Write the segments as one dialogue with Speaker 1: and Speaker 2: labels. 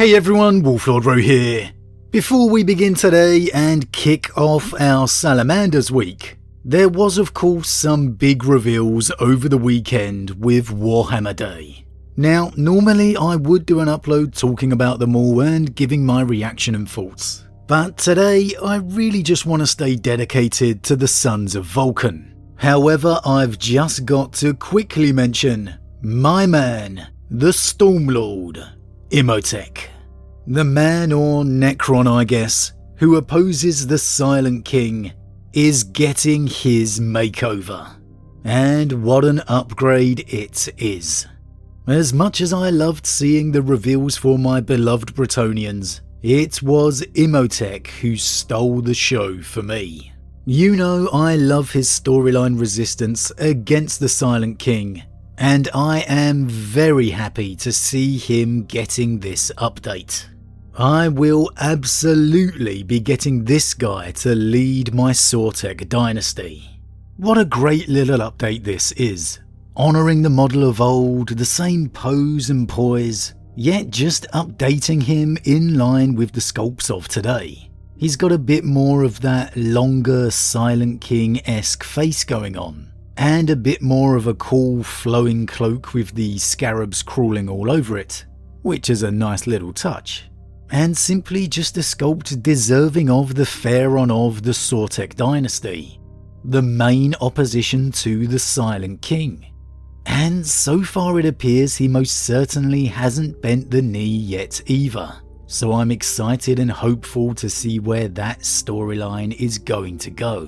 Speaker 1: Hey everyone, Wolf Lord Rho here. Before we begin today and kick off our Salamanders week, there was of course some big reveals over the weekend with Warhammer Day. Now, normally I would do an upload talking about them all and giving my reaction and thoughts, but today I really just want to stay dedicated to the Sons of Vulcan. However, I've just got to quickly mention my man, the Stormlord, Imhotep. The man, or Necron I guess, who opposes the Silent King, is getting his makeover. And what an upgrade it is. As much as I loved seeing the reveals for my beloved Bretonnians, it was Imhotep who stole the show for me. You know I love his storyline resistance against the Silent King, and I am very happy to see him getting this update. I will absolutely be getting this guy to lead my Sortek dynasty. What a great little update this is, honouring the model of old, the same pose and poise, yet just updating him in line with the sculpts of today. He's got a bit more of that longer Silent King-esque face going on, and a bit more of a cool flowing cloak with the scarabs crawling all over it, which is a nice little touch, and simply just a sculpt deserving of the Pharaoh of the Sortek dynasty, the main opposition to the Silent King. And so far it appears he most certainly hasn't bent the knee yet either, so I'm excited and hopeful to see where that storyline is going to go.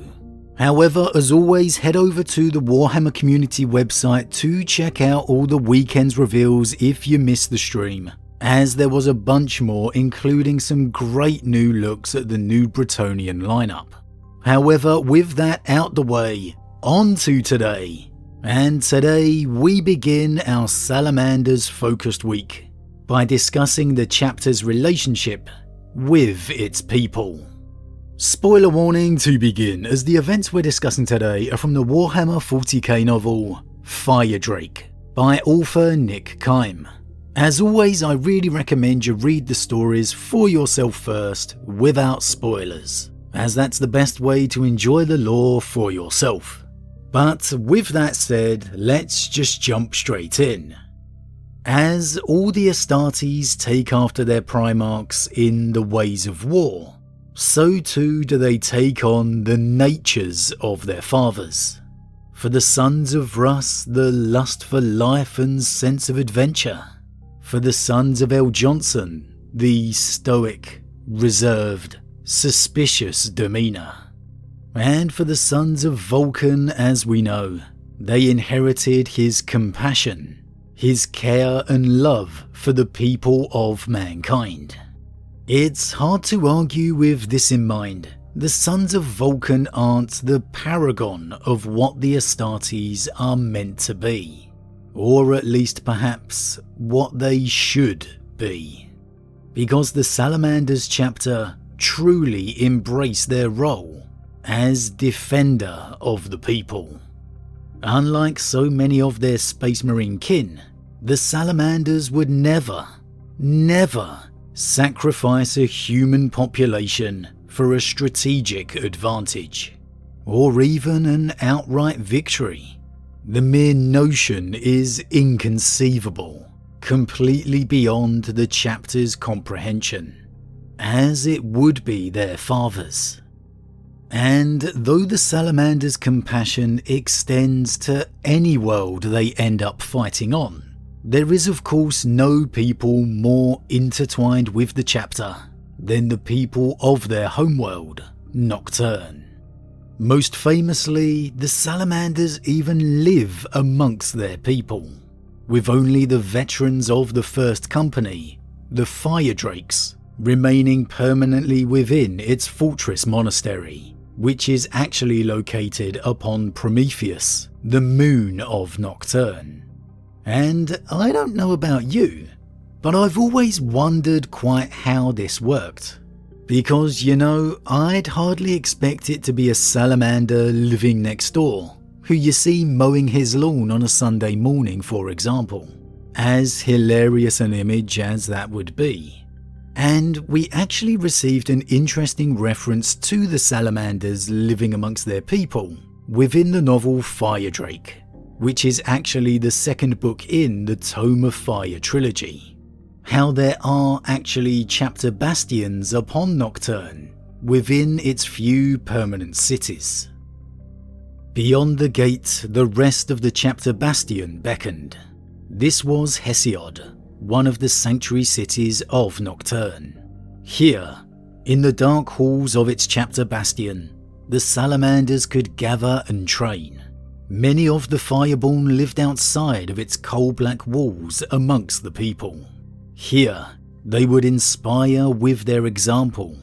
Speaker 1: However, as always, head over to the Warhammer community website to check out all the weekend's reveals if you missed the stream, as there was a bunch more, including some great new looks at the new Bretonnian lineup. However, with that out the way, on to today. And today we begin our Salamanders focused week by discussing the chapter's relationship with its people. Spoiler warning to begin, as the events we're discussing today are from the Warhammer 40k novel Firedrake by author Nick Kyme. As always, I really recommend you read the stories for yourself first without spoilers, as that's the best way to enjoy the lore for yourself. But with that said, let's just jump straight in. As all the Astartes take after their Primarchs in the ways of war, so too do they take on the natures of their fathers. For the Sons of Russ, the lust for life and sense of adventure. For the Sons of El Johnson, the stoic, reserved, suspicious demeanour. And for the Sons of Vulcan, as we know, they inherited his compassion, his care and love for the people of mankind. It's hard to argue with this in mind. The Sons of Vulcan aren't the paragon of what the Astartes are meant to be, or at least perhaps what they should be, because the Salamanders Chapter truly embrace their role as defender of the people. Unlike so many of their Space Marine kin, the Salamanders would never sacrifice a human population for a strategic advantage, or even an outright victory. The mere notion is inconceivable, completely beyond the chapter's comprehension, as it would be their fathers. And though the Salamanders' compassion extends to any world they end up fighting on, there is of course no people more intertwined with the chapter than the people of their homeworld, Nocturne. Most famously, the Salamanders even live amongst their people, with only the veterans of the First Company, the Firedrakes, remaining permanently within its fortress monastery, which is actually located upon Prometheus, the moon of Nocturne. And I don't know about you, but I've always wondered quite how this worked. Because, you know, I'd hardly expect it to be a salamander living next door, who you see mowing his lawn on a Sunday morning, for example. As hilarious an image as that would be. And we actually received an interesting reference to the salamanders living amongst their people within the novel Firedrake, which is actually the second book in the Tome of Fire trilogy. How there are actually chapter bastions upon Nocturne within its few permanent cities. Beyond the gate, the rest of the chapter bastion beckoned. This was Hesiod, one of the sanctuary cities of Nocturne. Here, in the dark halls of its chapter bastion, the salamanders could gather and train. Many of the Fireborn lived outside of its coal-black walls amongst the people. Here, they would inspire with their example,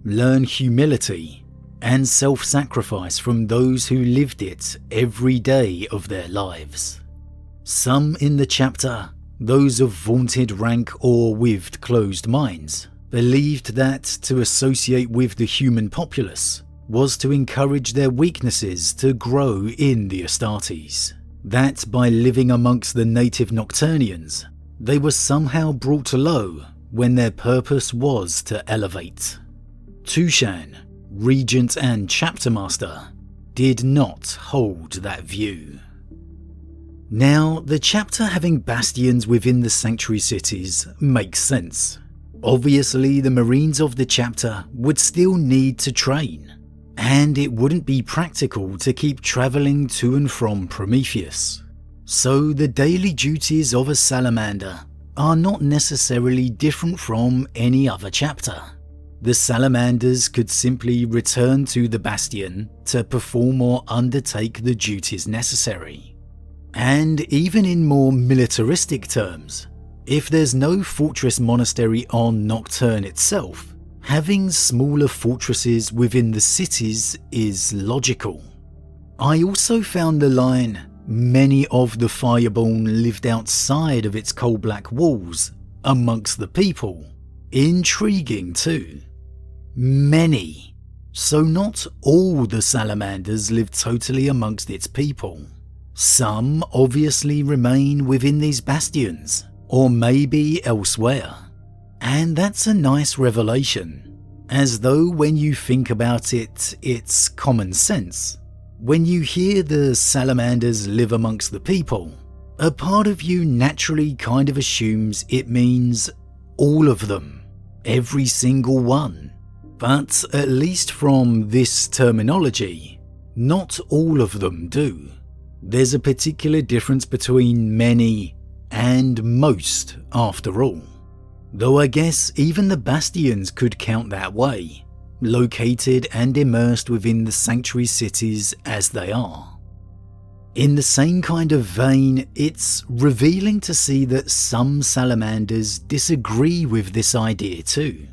Speaker 1: learn humility and self-sacrifice from those who lived it every day of their lives. Some in the chapter, those of vaunted rank or with closed minds, believed that to associate with the human populace was to encourage their weaknesses to grow in the Astartes. That by living amongst the native Nocturnians, they were somehow brought low when their purpose was to elevate. Tushan, regent and chapter master, did not hold that view. Now, the chapter having bastions within the sanctuary cities makes sense. Obviously, the marines of the chapter would still need to train, and it wouldn't be practical to keep travelling to and from Prometheus. So the daily duties of a salamander are not necessarily different from any other chapter. The salamanders could simply return to the bastion to perform or undertake the duties necessary. And even in more militaristic terms, if there's no fortress monastery on Nocturne itself, having smaller fortresses within the cities is logical. I also found the line, "Many of the Fireborn lived outside of its coal-black walls, amongst the people," intriguing too. Many. So not all the salamanders lived totally amongst its people. Some obviously remain within these bastions, or maybe elsewhere. And that's a nice revelation, as though when you think about it, it's common sense. When you hear the salamanders live amongst the people, a part of you naturally kind of assumes it means all of them, every single one. But at least from this terminology, not all of them do. There's a particular difference between many and most after all. Though I guess even the bastions could count that way, located and immersed within the sanctuary cities as they are. In the same kind of vein, it's revealing to see that some salamanders disagree with this idea too.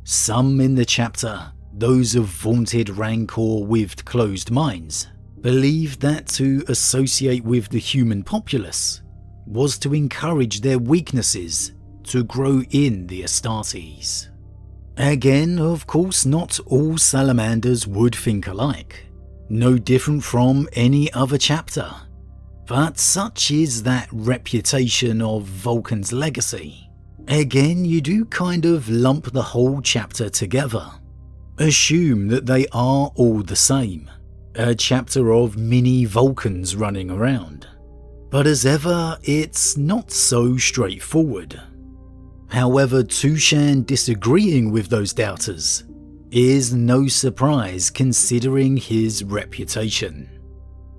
Speaker 1: Some in the chapter, those of vaunted rank or with closed minds, believed that to associate with the human populace was to encourage their weaknesses to grow in the Astartes. Again, of course, not all salamanders would think alike, no different from any other chapter. But such is that reputation of Vulcan's legacy. Again, you do kind of lump the whole chapter together. Assume that they are all the same, a chapter of mini Vulcans running around. But as ever, it's not so straightforward. However, Tushan disagreeing with those doubters is no surprise considering his reputation.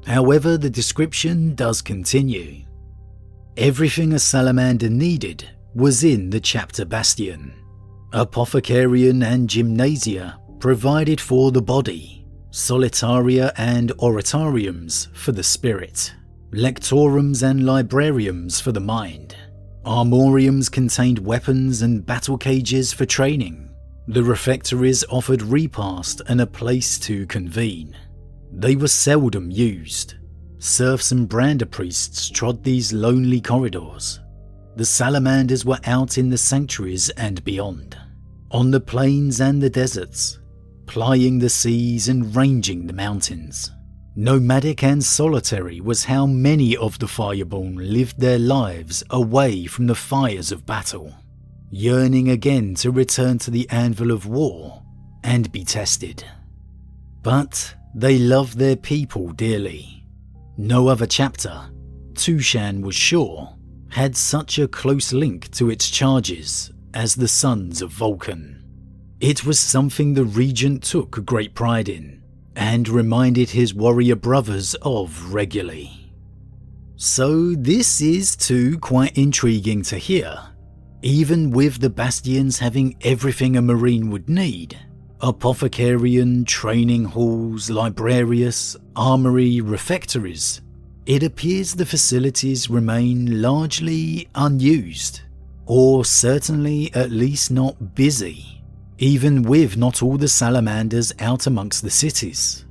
Speaker 1: However, the description does continue. Everything a salamander needed was in the chapter bastion. Apothecarian and gymnasia provided for the body, solitaria and oratoriums for the spirit, lectorums and librariums for the mind. Armoriums contained weapons and battle cages for training. The refectories offered repast and a place to convene. They were seldom used. Serfs and brander priests trod these lonely corridors. The salamanders were out in the sanctuaries and beyond, on the plains and the deserts, plying the seas and ranging the mountains. Nomadic and solitary was how many of the Fireborn lived their lives away from the fires of battle. yearning again to return to the anvil of war and be tested. But they loved their people dearly. No other chapter, Tushan was sure, had such a close link to its charges as the Sons of Vulcan. It was something the Regent took great pride in and reminded his warrior brothers of regularly. So this is too quite intriguing to hear. Even with the Bastions having everything a Marine would need, apothecarian, training halls, librarius, armory, refectories, it appears the facilities remain largely unused, or certainly at least not busy, even with not all the salamanders out amongst the cities.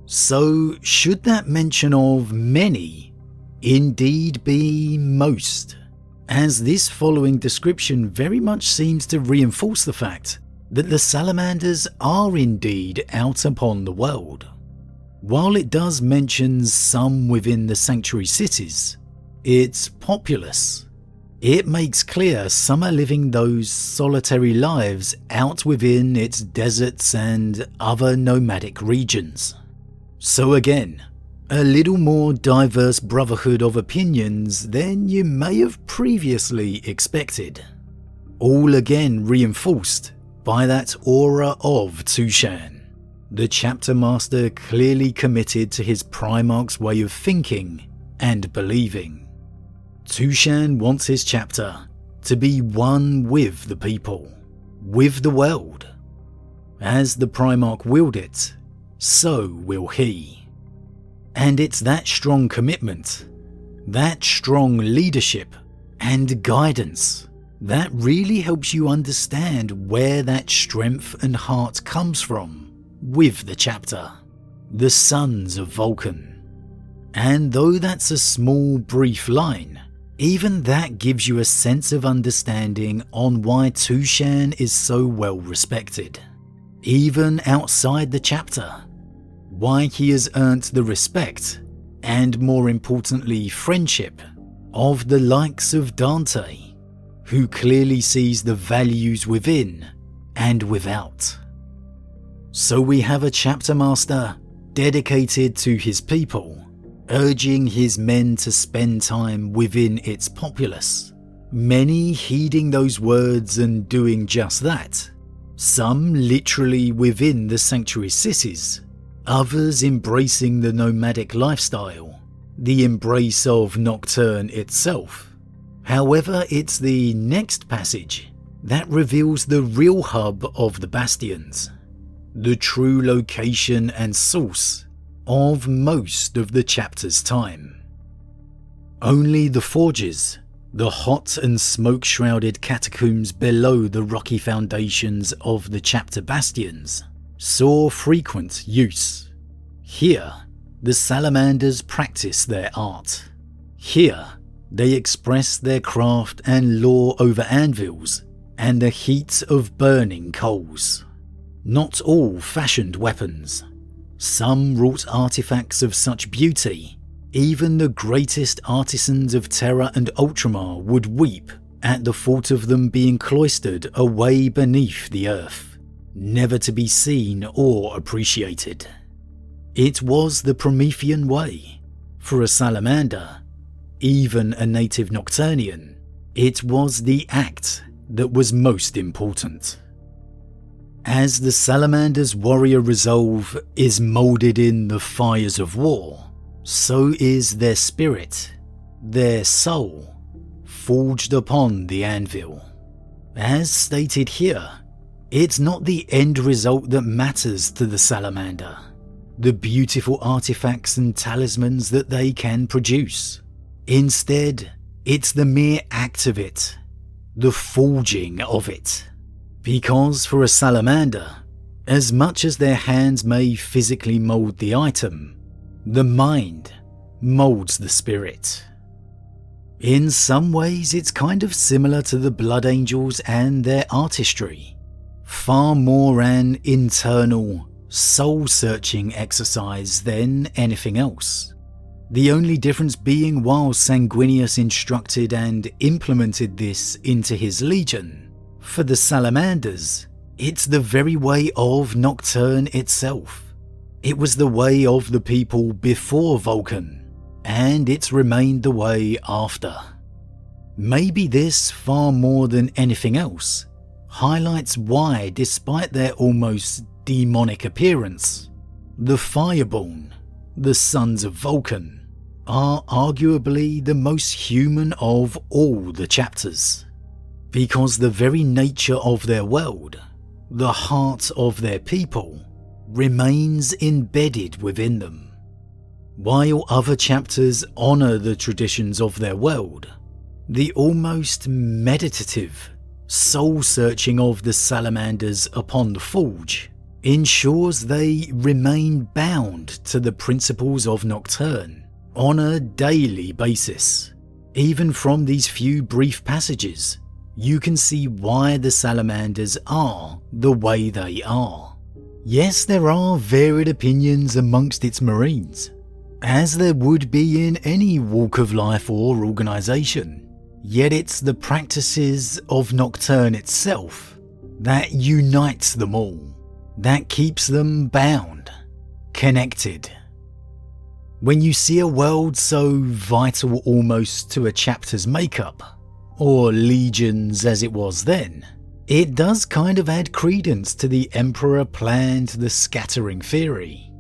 Speaker 1: So should that mention of many indeed be most? As this following description very much seems to reinforce the fact that the salamanders are indeed out upon the world. While it does mention some within the sanctuary cities, its populace, it makes clear some are living those solitary lives out within its deserts and other nomadic regions. So again, a little more diverse brotherhood of opinions than you may have previously expected. All again reinforced by that aura of Tushan, the chapter master clearly committed to his Primarch's way of thinking and believing. Tushan wants his chapter to be one with the people, with the world. As the Primarch willed it, so will he. And it's that strong commitment, that strong leadership and guidance that really helps you understand where that strength and heart comes from with the chapter, the Sons of Vulcan. And though that's a small brief line, even that gives you a sense of understanding on why Tushan is so well respected, even outside the chapter, why he has earned the respect, and more importantly friendship, of the likes of Dante, who clearly sees the values within and without. So we have a chapter master dedicated to his people, urging his men to spend time within its populace, many heeding those words and doing just that, some literally within the sanctuary cities, others embracing the nomadic lifestyle, the embrace of Nocturne itself. However, it's the next passage that reveals the real hub of the Bastions, the true location and source of most of the chapter's time. Only the forges, the hot and smoke-shrouded catacombs below the rocky foundations of the chapter bastions, saw frequent use. Here, the salamanders practice their art. Here, they express their craft and lore over anvils and the heat of burning coals. Not all fashioned weapons. Some wrought artifacts of such beauty, even the greatest artisans of Terra and Ultramar would weep at the thought of them being cloistered away beneath the earth, never to be seen or appreciated. It was the Promethean way. For a salamander, even a native Nocturnian, it was the act that was most important. As the salamander's warrior resolve is moulded in the fires of war, so is their spirit, their soul, forged upon the anvil. As stated here, it's not the end result that matters to the salamander, the beautiful artifacts and talismans that they can produce. Instead, it's the mere act of it, the forging of it. Because for a salamander, as much as their hands may physically mould the item, the mind moulds the spirit. In some ways, it's kind of similar to the Blood Angels and their artistry. Far more an internal, soul-searching exercise than anything else. The only difference being while Sanguinius instructed and implemented this into his legion, For the Salamanders, it's the very way of Nocturne itself. It was the way of the people before Vulcan, and it's remained the way after. Maybe this, far more than anything else, highlights why, despite their almost demonic appearance, the Fireborn, the Sons of Vulcan, are arguably the most human of all the chapters. Because the very nature of their world, the heart of their people, remains embedded within them. While other chapters honour the traditions of their world, the almost meditative, soul-searching of the Salamanders upon the Forge ensures they remain bound to the principles of Nocturne on a daily basis. Even from these few brief passages, you can see why the Salamanders are the way they are. Yes, there are varied opinions amongst its Marines, as there would be in any walk of life or organisation, yet it's the practices of Nocturne itself that unites them all, that keeps them bound, connected. When you see a world so vital almost to a chapter's makeup, or legions as it was then, it does kind of add credence to the Emperor planned the scattering theory.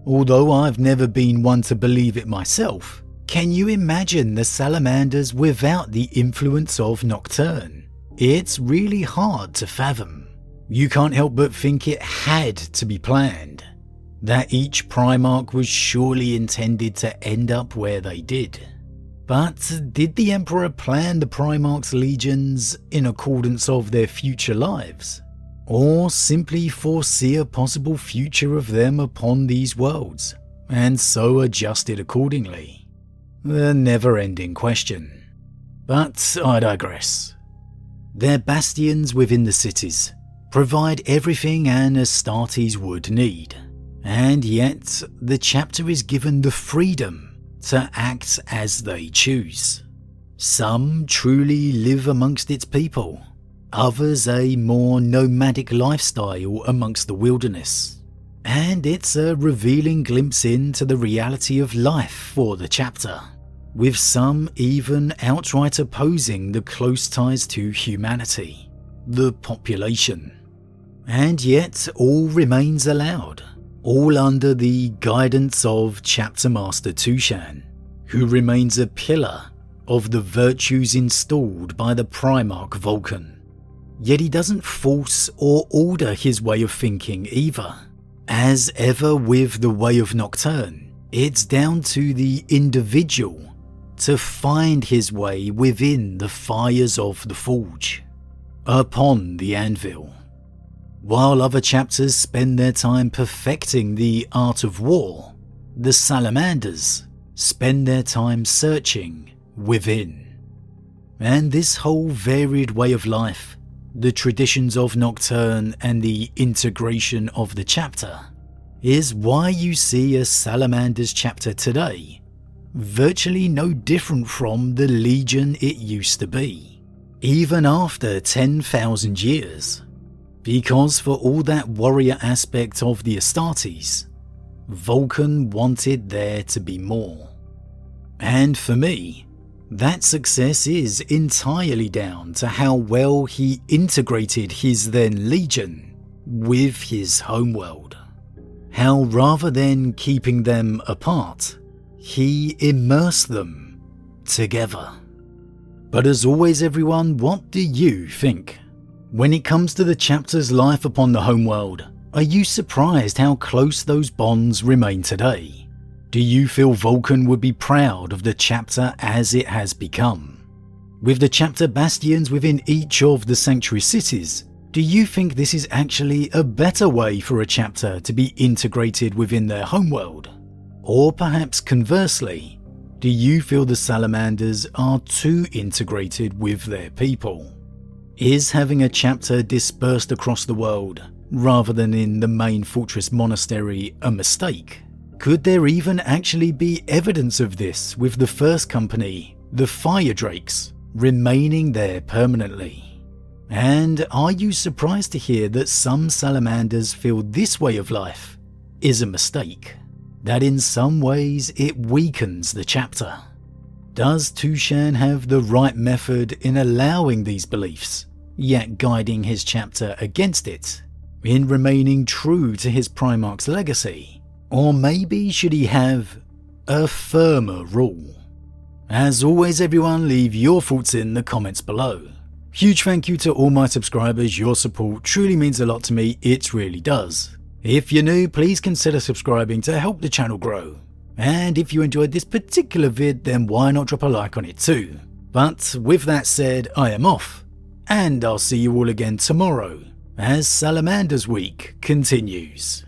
Speaker 1: Although I've never been one to believe it myself, can you imagine the Salamanders without the influence of Nocturne? It's really hard to fathom. You can't help but think it had to be planned, that each Primarch was surely intended to end up where they did. But did the Emperor plan the Primarch's legions in accordance of their future lives, or simply foresee a possible future of them upon these worlds, and so adjusted accordingly? The never-ending question. But I digress. Their bastions within the cities provide everything an Astartes would need, and yet the chapter is given the freedom to act as they choose. Some truly live amongst its people, others a more nomadic lifestyle amongst the wilderness, and it's a revealing glimpse into the reality of life for the chapter, with some even outright opposing the close ties to humanity, the population. And yet all remains allowed, all under the guidance of Chapter Master Tushan, who remains a pillar of the virtues installed by the Primarch Vulcan. Yet he doesn't force or order his way of thinking either. As ever with the way of Nocturne, it's down to the individual to find his way within the fires of the Forge, upon the anvil. While other chapters spend their time perfecting the art of war, the Salamanders spend their time searching within. And this whole varied way of life, the traditions of Nocturne and the integration of the chapter, is why you see a Salamanders chapter today virtually no different from the Legion it used to be, even after 10,000 years. Because for all that warrior aspect of the Astartes, Vulcan wanted there to be more. And for me, that success is entirely down to how well he integrated his then Legion with his homeworld. How rather than keeping them apart, he immersed them together. But as always everyone, what do you think? When it comes to the chapter's life upon the homeworld, are you surprised how close those bonds remain today? Do you feel Vulcan would be proud of the chapter as it has become? With the chapter bastions within each of the sanctuary cities, do you think this is actually a better way for a chapter to be integrated within their homeworld? Or perhaps conversely, do you feel the Salamanders are too integrated with their people? Is having a chapter dispersed across the world, rather than in the main fortress monastery, a mistake? Could there even actually be evidence of this with the first company, the Firedrakes, remaining there permanently? And are you surprised to hear that some salamanders feel this way of life is a mistake? That in some ways it weakens the chapter? Does Tushan have the right method in allowing these beliefs, yet guiding his chapter against it, in remaining true to his Primarch's legacy? Or maybe should he have a firmer rule? As always everyone, leave your thoughts in the comments below. Huge thank you to all my subscribers, your support truly means a lot to me, it really does. If you're new, please consider subscribing to help the channel grow. And if you enjoyed this particular vid, then why not drop a like on it too. But with that said, I am off, and I'll see you all again tomorrow as Salamanders Week continues.